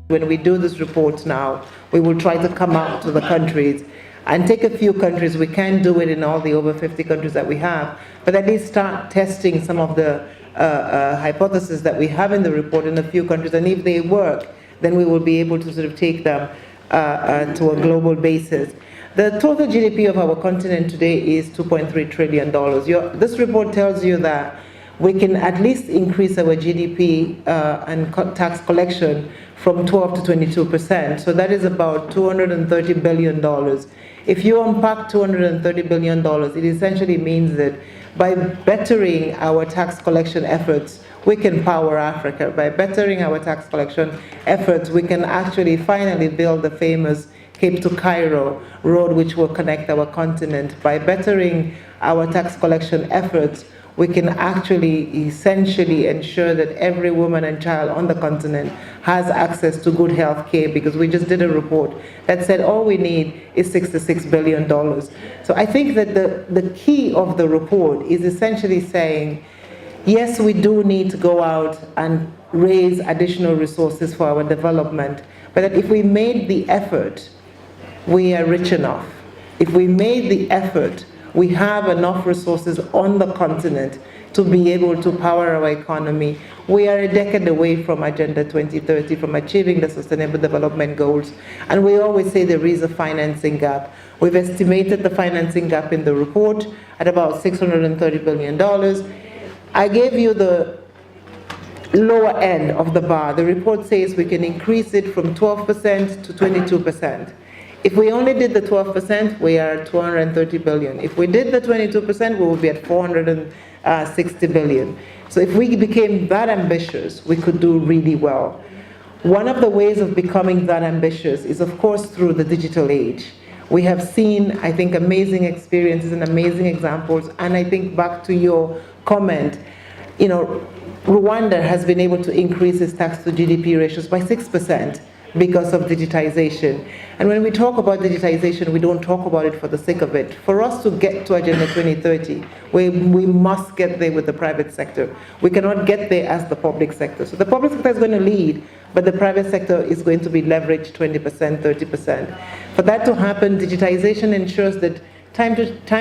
when we do this report now, we will try to come out to the countries and take a few countries. We can't do it in all the over 50 countries that we have, but at least start testing some of the hypotheses that we have in the report in a few countries, and if they work, then we will be able to sort of take them to a global basis. The total GDP of our continent today is $2.3 trillion. This report tells you that we can at least increase our GDP and tax collection from 12 to 22%. So that is about $230 billion. If you unpack $230 billion, it essentially means that by bettering our tax collection efforts, we can power Africa. By bettering our tax collection efforts, we can actually finally build the famous Cape to Cairo road, which will connect our continent. By bettering our tax collection efforts, we can actually essentially ensure that every woman and child on the continent has access to good health care, because we just did a report that said all we need is $66 billion. So I think that the key of the report is essentially saying, yes, we do need to go out and raise additional resources for our development, but that if we made the effort, we are rich enough. If we made the effort, we have enough resources on the continent to be able to power our economy. We are a decade away from Agenda 2030, from achieving the Sustainable Development Goals, and we always say there is a financing gap. We've estimated the financing gap in the report at about $630 billion. I gave you the lower end of the bar. The report says we can increase it from 12% to 22%. If we only did the 12%, we are at $230 billion. If we did the 22%, we would be at $460 billion. So if we became that ambitious, we could do really well. One of the ways of becoming that ambitious is, of course, through the digital age. We have seen, I think, amazing experiences and amazing examples, and I think back to your comment, you know, Rwanda has been able to increase its tax to GDP ratios by 6%. Because of digitization. And when we talk about digitization, we don't talk about it for the sake of it. For us to get to Agenda 2030, we must get there with the private sector. We cannot get there as the public sector. So the public sector is going to lead, but the private sector is going to be leveraged 20%, 30%. For that to happen, digitization ensures that time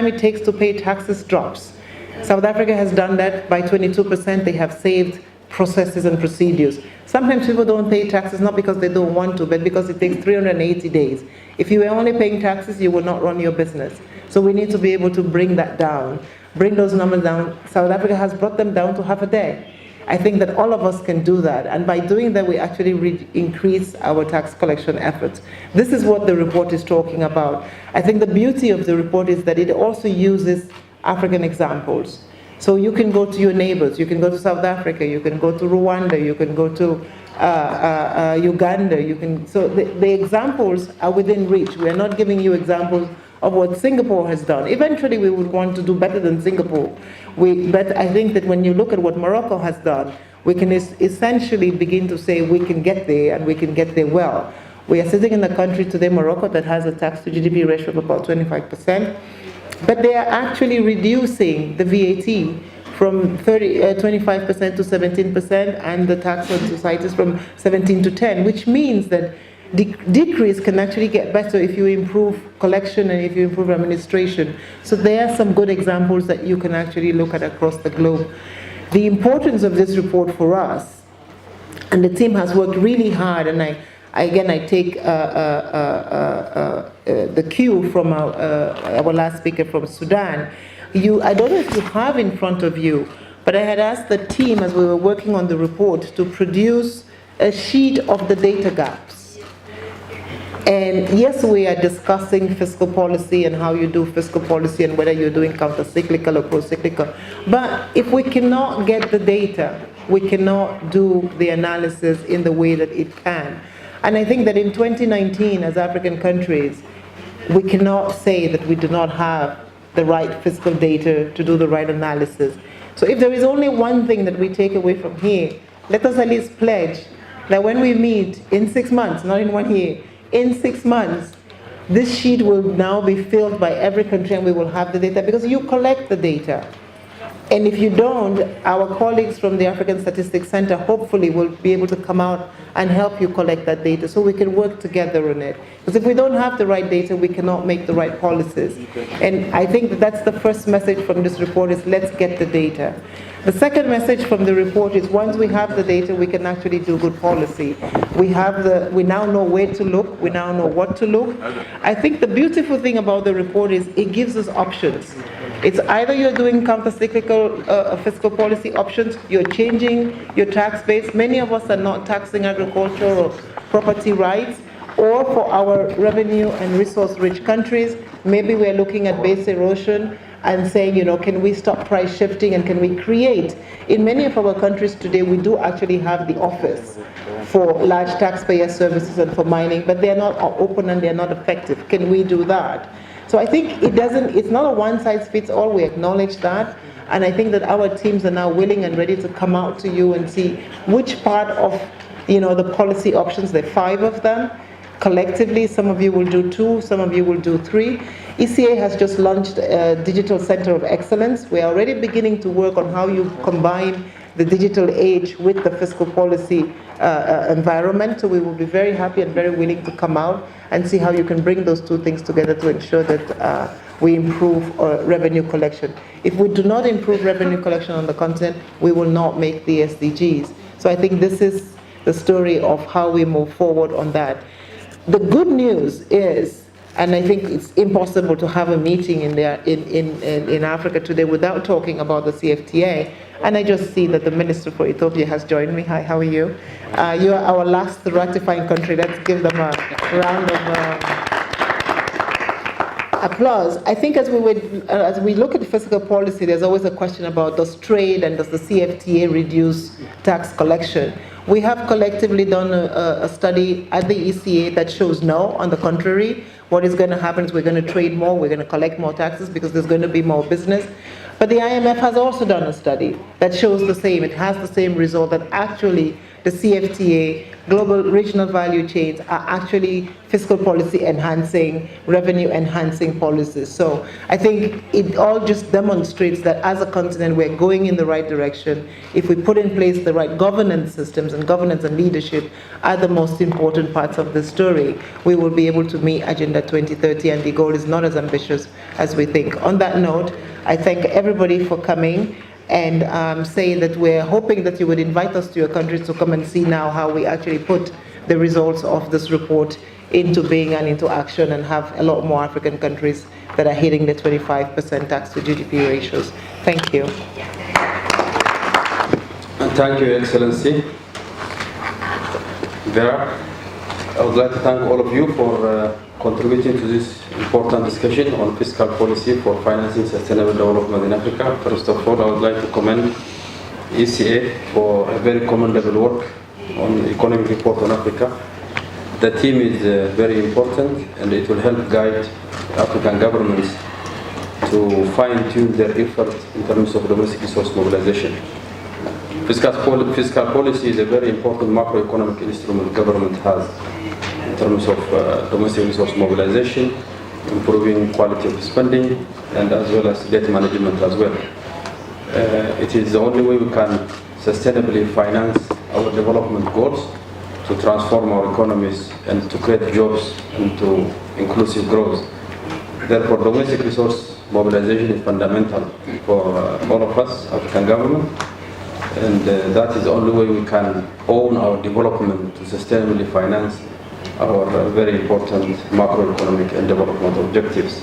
it takes to pay taxes drops. South Africa has done that by 22%. They have saved processes and procedures. Sometimes people don't pay taxes not because they don't want to, but because it takes 380 days. If you were only paying taxes, you would not run your business. So we need to be able to bring that down, bring those numbers down. South Africa has brought them down to half a day. I think that all of us can do that, and by doing that, we actually increase our tax collection efforts. This is what the report is talking about. I think the beauty of the report is that it also uses African examples. So you can go to your neighbors, you can go to South Africa, you can go to Rwanda, you can go to Uganda, so the examples are within reach. We are not giving you examples of what Singapore has done. Eventually we would want to do better than Singapore. But I think that when you look at what Morocco has done, we can essentially begin to say we can get there, and we can get there well. We are sitting in a country today, Morocco, that has a tax to GDP ratio of about 25%. But they are actually reducing the VAT from 25% to 17%, and the tax on societies from 17 to 10, which means that decrease can actually get better if you improve collection and if you improve administration. So there are some good examples that you can actually look at across the globe. The importance of this report for us, and the team has worked really hard, and I take the cue from our last speaker from Sudan. I don't know if you have in front of you, but I had asked the team as we were working on the report to produce a sheet of the data gaps. And yes, we are discussing fiscal policy and how you do fiscal policy and whether you're doing counter-cyclical or pro-cyclical. But if we cannot get the data, we cannot do the analysis in the way that it can. And I think that in 2019, as African countries, we cannot say that we do not have the right fiscal data to do the right analysis. So if there is only one thing that we take away from here, let us at least pledge that when we meet in 6 months, not in 1 year, in 6 months, this sheet will now be filled by every country, and we will have the data, because you collect the data. And if you don't, our colleagues from the African Statistics Center hopefully will be able to come out and help you collect that data so we can work together on it. Because if we don't have the right data, we cannot make the right policies. And I think that that's the first message from this report is let's get the data. The second message from the report is once we have the data, we can actually do good policy. We now know where to look, we now know what to look. I think the beautiful thing about the report is it gives us options. It's either you're doing counter-cyclical fiscal policy options, you're changing your tax base. Many of us are not taxing agriculture or property rights, or for our revenue and resource-rich countries, maybe we're looking at base erosion and saying, can we stop price shifting and can we create? In many of our countries today, we do actually have the office for large taxpayer services and for mining, but they're not open and they're not effective. Can we do that? So I think it's not a one-size-fits-all, we acknowledge that, and I think that our teams are now willing and ready to come out to you and see which part of, the policy options, there are 5 of them, collectively, some of you will do 2, some of you will do 3. ECA has just launched a Digital Center of Excellence. We are already beginning to work on how you combine the digital age with the fiscal policy environment. So we will be very happy and very willing to come out and see how you can bring those 2 things together to ensure that we improve revenue collection. If we do not improve revenue collection on the continent, we will not make the SDGs. So I think this is the story of how we move forward on that. The good news is, and I think it's impossible to have a meeting in Africa today without talking about the CFTA, and I just see that the Minister for Ethiopia has joined me. Hi, how are you? You are our last ratifying country. Let's give them a round of applause. I think as we look at fiscal policy, there's always a question about does trade and does the CFTA reduce tax collection? We have collectively done a study at the ECA that shows no, on the contrary. What is going to happen is we're going to trade more, we're going to collect more taxes because there's going to be more business. But the IMF has also done a study that shows the same. It has the same result, that actually the CFTA, global regional value chains, are actually fiscal policy enhancing, revenue enhancing policies. So I think it all just demonstrates that as a continent we're going in the right direction. If we put in place the right governance systems, and governance and leadership are the most important parts of the story, we will be able to meet Agenda 2030, and the goal is not as ambitious as we think. On that note, I thank everybody for coming, and say that we're hoping that you would invite us to your countries to come and see now how we actually put the results of this report into being and into action, and have a lot more African countries that are hitting the 25% tax to GDP ratios. Thank you. Thank you, Excellency. Vera, I would like to thank all of you for contributing to this important discussion on fiscal policy for financing sustainable development in Africa. First of all, I would like to commend ECA for a very commendable work on the economic report on Africa. The team is very important, and it will help guide African governments to fine-tune their efforts in terms of domestic resource mobilization. Fiscal policy is a very important macroeconomic instrument government has in terms of domestic resource mobilization, improving quality of spending, and as well as debt management as well. It is the only way we can sustainably finance our development goals, to transform our economies and to create jobs and to inclusive growth. Therefore, domestic resource mobilization is fundamental for all of us, African government, and that is the only way we can own our development to sustainably finance our very important macroeconomic and development objectives.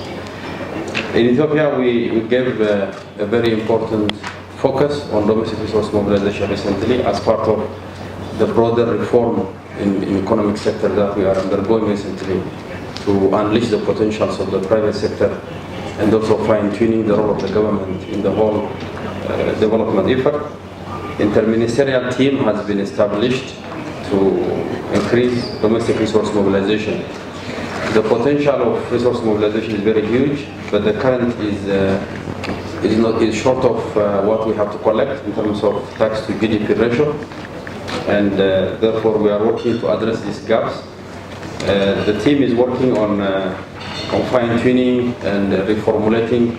In Ethiopia, we gave a very important focus on domestic resource mobilization recently as part of the broader reform in economic sector that we are undergoing recently to unleash the potentials of the private sector, and also fine-tuning the role of the government in the whole development effort. Interministerial team has been established to increase domestic resource mobilization. The potential of resource mobilization is very huge, but the current is short of what we have to collect in terms of tax to GDP ratio, and therefore we are working to address these gaps. The team is working on fine-tuning and reformulating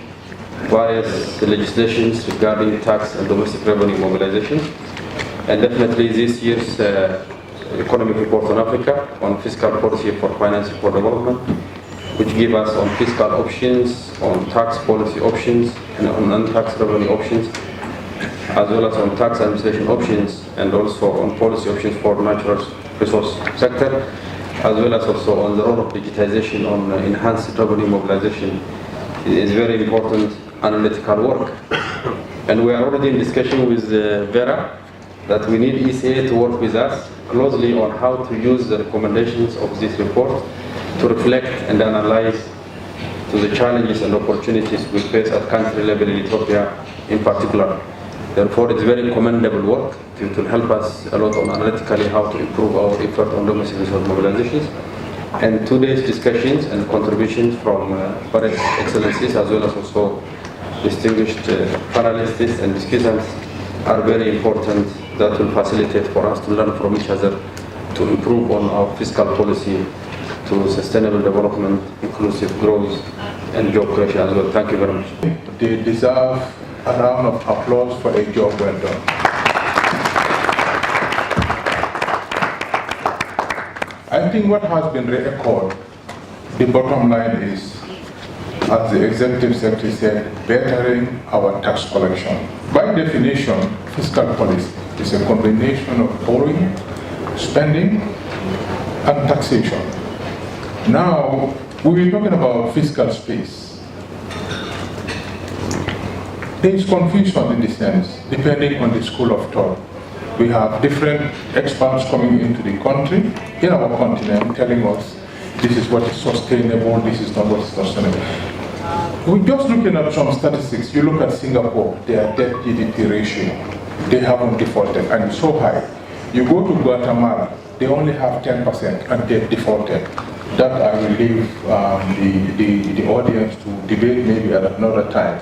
various legislations regarding tax and domestic revenue mobilization. And definitely this year's economic report on Africa on fiscal policy for financing for development, which give us on fiscal options, on tax policy options, and on non-tax revenue options, as well as on tax administration options, and also on policy options for natural resource sector, as well as also on the role of digitization on enhanced revenue mobilization. It is very important analytical work. And we are already in discussion with Vera that we need ECA to work with us closely on how to use the recommendations of this report to reflect and analyze to the challenges and opportunities we face at country level in Ethiopia in particular. Therefore, it's very commendable work. It will help us a lot on analytically how to improve our effort on domestic resource mobilizations. And today's discussions and contributions from various excellencies as well as also distinguished panelists and discussants are very important. That will facilitate for us to learn from each other to improve on our fiscal policy to sustainable development, inclusive growth, and job creation as well. Thank you very much. They deserve a round of applause for a job well done. I think what has been re-echoed, the bottom line is, as the Executive Secretary said, bettering our tax collection. By definition, fiscal policy is a combination of borrowing, spending, and taxation. Now, we were talking about fiscal space. There is confusion in this sense, depending on the school of thought. We have different experts coming into the country, in our continent, telling us this is what is sustainable, this is not what is sustainable. We're just looking at some statistics. You look at Singapore, their debt GDP ratio, they haven't defaulted, and it's so high. You go to Guatemala, they only have 10% and they've defaulted. That I will leave the audience to debate maybe at another time.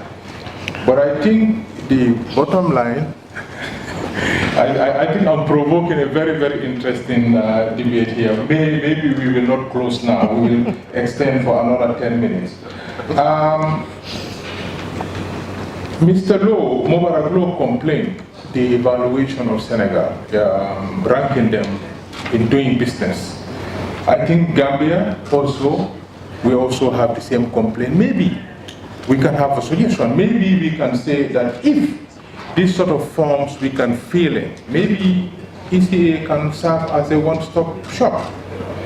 But I think the bottom line, I think I'm provoking a very, very interesting debate here. Maybe we will not close now. We will extend for another 10 minutes. Mr. Lowe, Mubarak Lowe complained the evaluation of Senegal, ranking them in doing business. I think Gambia also, we also have the same complaint. Maybe we can have a solution. Maybe we can say that if these sort of forms we can fill in, maybe ECA can serve as a one-stop shop.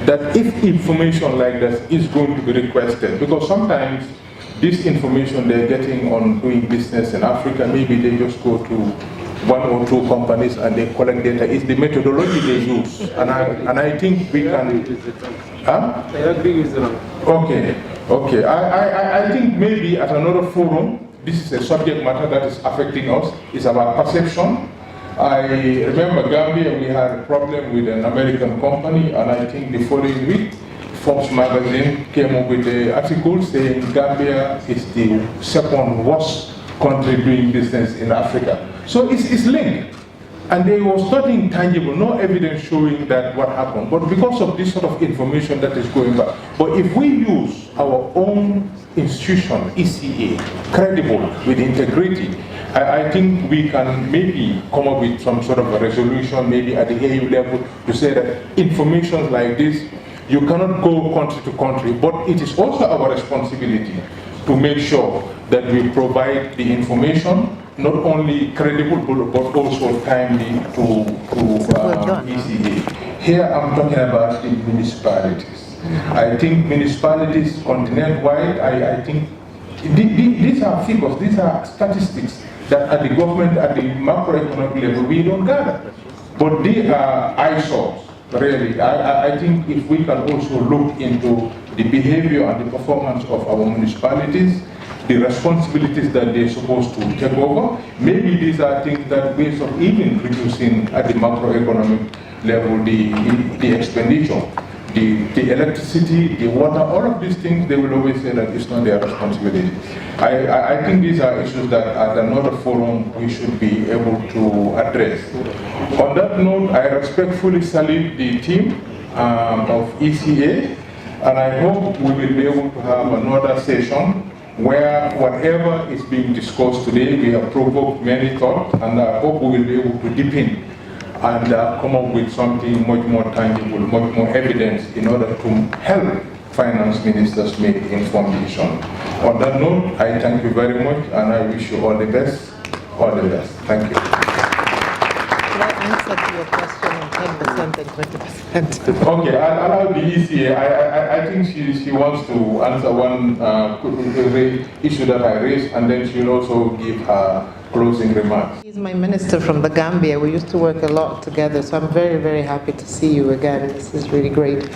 That if information like this is going to be requested, because sometimes this information they're getting on doing business in Africa, maybe they just go to one or two companies and they collect data. It's the methodology they use, and I think we can. Huh? I agree with you. Okay. I think maybe at another forum, this is a subject matter that is affecting us. It's about perception. I remember Gambia, we had a problem with an American company, and I think the following week, Forbes magazine came up with an article saying Gambia is the second worst country doing business in Africa. So it's linked. And they were studying tangible, no evidence showing that what happened, but because of this sort of information that is going back. But if we use our own institution, ECA, credible, with integrity, I think we can maybe come up with some sort of a resolution, maybe at the AU level, to say that information like this, you cannot go country to country, but it is also our responsibility to make sure that we provide the information, not only credible, but also timely to ECA. Here I'm talking about the municipalities. I think municipalities continent-wide, I think these are figures, these are statistics that at the government, at the macroeconomic level, we don't gather. But they are eyesores, really. I think if we can also look into the behavior and the performance of our municipalities, the responsibilities that they're supposed to take over, maybe these are things that ways of even reducing at the macroeconomic level the expenditure. The electricity, the water, all of these things, they will always say that it's not their responsibility. I think these are issues that at another forum we should be able to address. On that note, I respectfully salute the team of ECA, and I hope we will be able to have another session where whatever is being discussed today, we have provoked many thoughts, and I hope we will be able to deepen and come up with something much more tangible, much more evidence in order to help finance ministers make informed decisions. On that note, I thank you very much, and I wish you all the best. All the best. Thank you. Can I answer to your question on 10% and 20%? Okay, I'll be easy. I think she wants to answer one issue that I raised, and then she'll also give her closing remarks. He's my minister from the Gambia. We used to work a lot together, so I'm very, very happy to see you again. This is really great.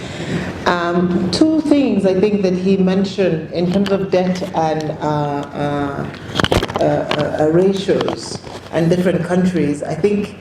Two things I think that he mentioned in terms of debt and ratios and different countries. I think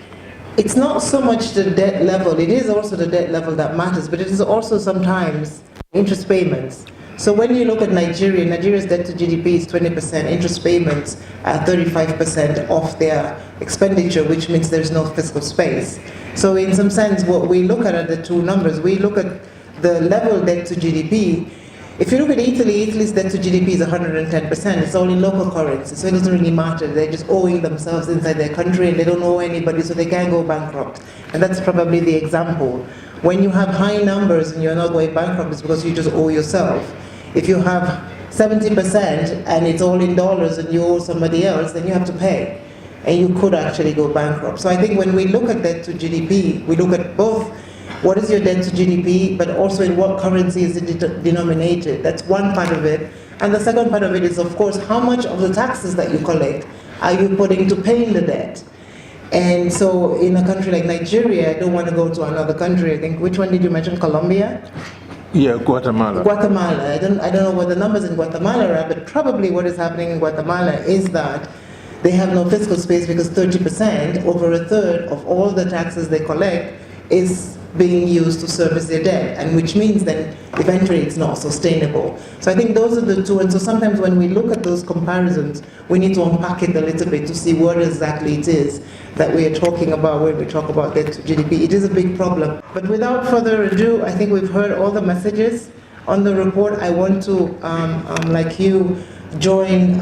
it's not so much the debt level, it is also the debt level that matters, but it is also sometimes interest payments. So when you look at Nigeria, Nigeria's debt to GDP is 20%, interest payments are 35% of their expenditure, which means there's no fiscal space. So in some sense, what we look at are the two numbers. We look at the level debt to GDP. If you look at Italy, Italy's debt to GDP is 110%. It's all in local currency, so it doesn't really matter. They're just owing themselves inside their country, and they don't owe anybody, so they can't go bankrupt. And that's probably the example. When you have high numbers and you're not going bankrupt, it's because you just owe yourself. If you have 70% and it's all in dollars and you owe somebody else, then you have to pay. And you could actually go bankrupt. So I think when we look at debt to GDP, we look at both what is your debt to GDP, but also in what currency is it denominated. That's one part of it. And the second part of it is, of course, how much of the taxes that you collect are you putting to paying the debt? And so in a country like Nigeria, I don't want to go to another country. I think, which one did you mention, Colombia? Yeah, Guatemala. Guatemala. I don't know what the numbers in Guatemala are, but probably what is happening in Guatemala is that they have no fiscal space because 30%, over a third of all the taxes they collect, is being used to service their debt, and which means then eventually it's not sustainable. So I think those are the two, and so sometimes when we look at those comparisons, we need to unpack it a little bit to see what exactly it is that we are talking about when we talk about debt to GDP. It is a big problem. But without further ado, I think we've heard all the messages on the report. I want to, like you, join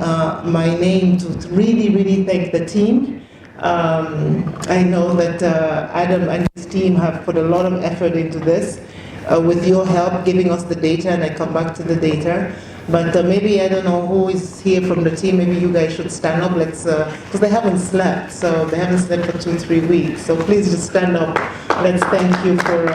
my name to really, really thank the team. I know that Adam and his team have put a lot of effort into this with your help giving us the data, and I come back to the data. But maybe, I don't know who is here from the team, maybe you guys should stand up, let's, because they haven't slept, so they haven't slept for 2-3 weeks. So please just stand up, let's thank you for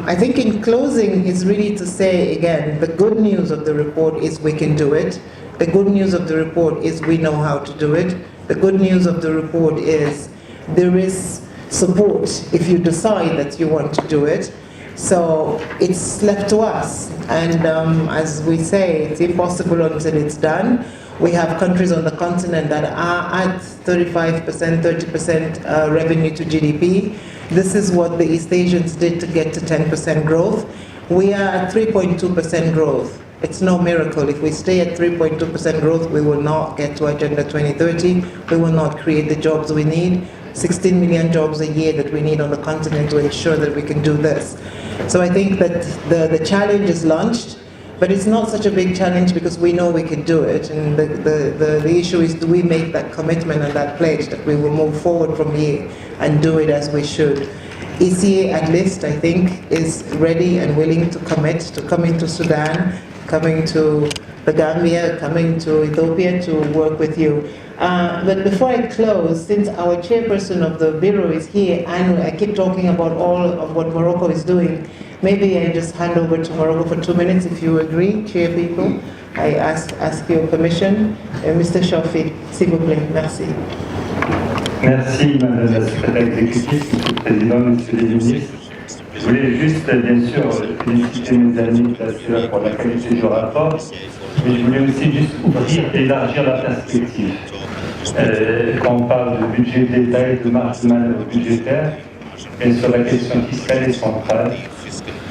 I think in closing is really to say again, the good news of the report is we can do it. The good news of the report is we know how to do it. The good news of the report is there is support if you decide that you want to do it. So it's left to us. And as we say, it's impossible until it's done. We have countries on the continent that are at 35%, 30% revenue to GDP. This is what the East Asians did to get to 10% growth. We are at 3.2% growth. It's no miracle. If we stay at 3.2% growth, we will not get to Agenda 2030. We will not create the jobs we need. 16 million jobs a year that we need on the continent to ensure that we can do this. So I think that the challenge is launched, but it's not such a big challenge because we know we can do it. And the issue is, do we make that commitment and that pledge that we will move forward from here and do it as we should. ECA at least, I think, is ready and willing to commit to coming to Sudan, coming to the Gambia, coming to Ethiopia to work with you. But before I close, since our chairperson of the Bureau is here, and I keep talking about all of what Morocco is doing, maybe I just hand over to Morocco for 2 minutes, if you agree, chair people. I ask your permission. Mr. Shafi, s'il vous plaît, merci. Merci, Madame la Secrétaire Exécutive, Monsieur le Président, Messieurs les Ministres. Je voulais juste, bien sûr, féliciter mes amis classeurs pour la qualité du rapport, mais je voulais aussi juste ouvrir, élargir la perspective. Quand on parle de budget d'État et de marge de manœuvre budgétaire, et sur la question fiscale et centrale,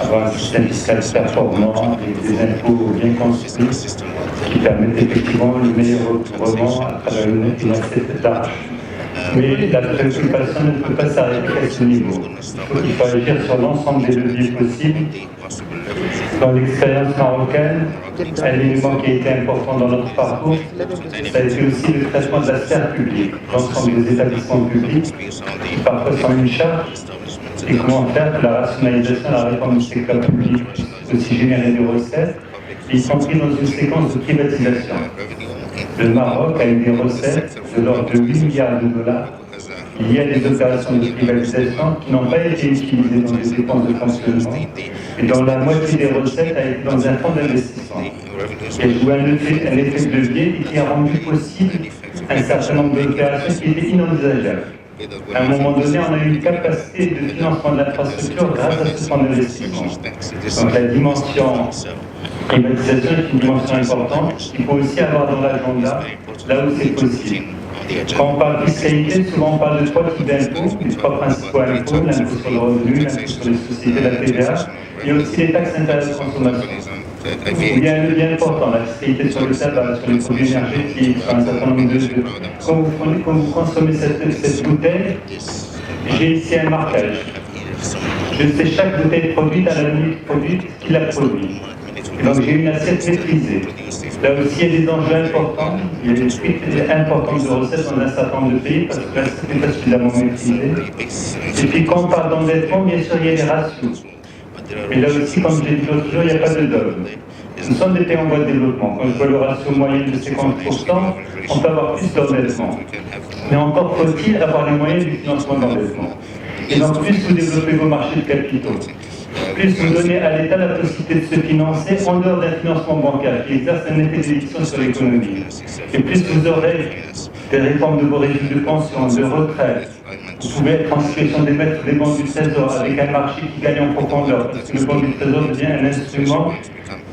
avoir un système fiscal performant avec des impôts bien construits qui permettent effectivement le meilleur recouvrement à travers une assiette large. Mais la préoccupation ne peut pas s'arrêter à ce niveau. Il faut agir sur l'ensemble des leviers possibles. Dans l'expérience marocaine, un élément qui a été important dans notre parcours, ça a été aussi le traitement de la sphère publique, l'ensemble des établissements publics, qui parfois sont une charge, et comment faire que la rationalisation, la réforme du secteur public puisse aussi générer des recettes, y compris dans une séquence de privatisation. Le Maroc a eu des recettes de l'ordre de 8 milliards de dollars liées à des opérations de privatisation qui n'ont pas été utilisées dans les dépenses de fonctionnement et dont la moitié des recettes a été dans un fonds d'investissement. Qui a joué un effet de levier et qui a rendu possible un certain nombre d'opérations qui étaient inenvisageables. À un moment donné, on a eu une capacité de financement de l'infrastructure grâce à ce fonds d'investissement. Donc la dimension privatisation est une dimension importante qu'il faut aussi avoir dans l'agenda, là où c'est possible. Quand on parle de fiscalité, souvent on parle de trois types d'impôts, les trois principaux impôts, l'impôt sur le revenu, l'impôt sur les sociétés, la TVA, et aussi les taxes intérieures de consommation. Il y a un levier important, la fiscalité sur le tabac, sur les produits énergétiques, sur un certain nombre de... Quand vous consommez cette bouteille, j'ai ici un marquage. Je sais chaque bouteille produite à la minute produite qui l'a produit. Et donc j'ai une assiette maîtrisée. Là aussi, il y a des enjeux importants, il y a des fuites importantes de recettes dans un certain nombre de pays parce que l'assiette n'est pas suffisamment maîtrisée. Et puis quand on parle d'endettement, bien sûr, il y a les ratios. Mais là aussi, comme je l'ai dit l'autre jour, il n'y a pas de dogme. Nous sommes des pays en voie de développement. Quand je vois le ratio moyen de 50%, on peut avoir plus d'endettement. Mais encore faut-il avoir les moyens du financement d'endettement. Et donc, plus vous développez vos marchés de capitaux, plus vous donnez à l'État la possibilité de se financer en dehors d'un financement bancaire qui exerce un effet d'éviction sur l'économie. Et plus vous aurez des réformes de vos régimes de pension, de retraite, vous pouvez être en situation d'émettre des bons du Trésor avec un marché qui gagne en profondeur, parce que le bon du Trésor devient un instrument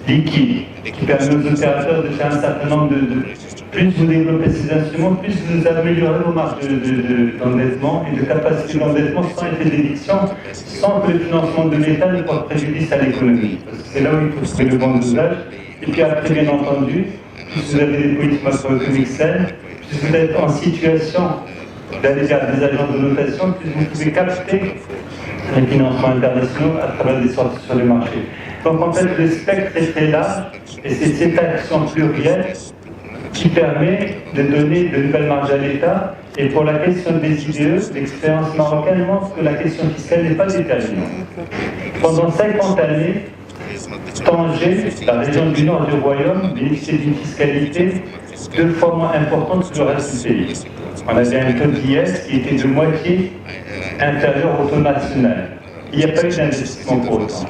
liquide qui permet aux opérateurs de faire un certain nombre de... Plus vous développez ces instruments, plus vous améliorez vos marges d'endettement et de capacité d'endettement sans effet d'éviction, sans que le financement de l'État ne porte préjudice à l'économie. Parce que c'est là où il faut trouver le bon dosage. Et puis après, bien entendu, plus vous avez des politiques macroéconomiques saines, plus vous êtes en situation d'aller vers des agences de notation, plus vous pouvez capter les financements internationaux à travers des sorties sur les marchés. Donc en fait, le spectre est très large et c'est cette action plurielle qui permet de donner de nouvelles marges à l'État. Et pour la question des IDE, l'expérience marocaine montre que la question fiscale n'est pas déterminante. Pendant 50 années, Tanger, la région du nord du royaume, bénéficiait d'une fiscalité 2 fois moins importante que le reste du pays. On avait un taux d'IS qui était de moitié inférieur au taux national. Il n'y a pas eu d'investissement pour autant.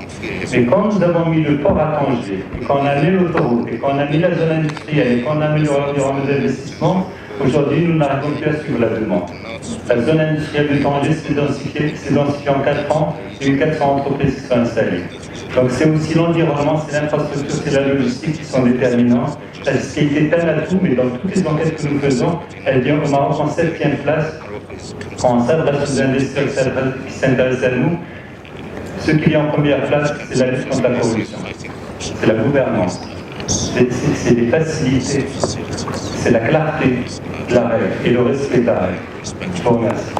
Mais quand nous avons mis le port à Tanger, et quand on a mis l'autoroute, et quand on a mis la zone industrielle, et quand on a mis l'environnement d'investissement, aujourd'hui nous n'arrivons plus à suivre la demande. La zone industrielle de Tanger s'est densifiée en 4 ans, et eu 400 entreprises qui sont installées. Donc c'est aussi l'environnement, c'est l'infrastructure, c'est la logistique qui sont déterminants. La fiscalité est un atout, mais dans toutes les enquêtes que nous faisons, elle vient au Maroc en 7e place. Quand on s'adresse aux investisseurs qui s'intéressent à nous, ce qui vient en première place, c'est la lutte contre la corruption, c'est la gouvernance, c'est les facilités, c'est la clarté de la règle et le respect de la règle. Je vous remercie.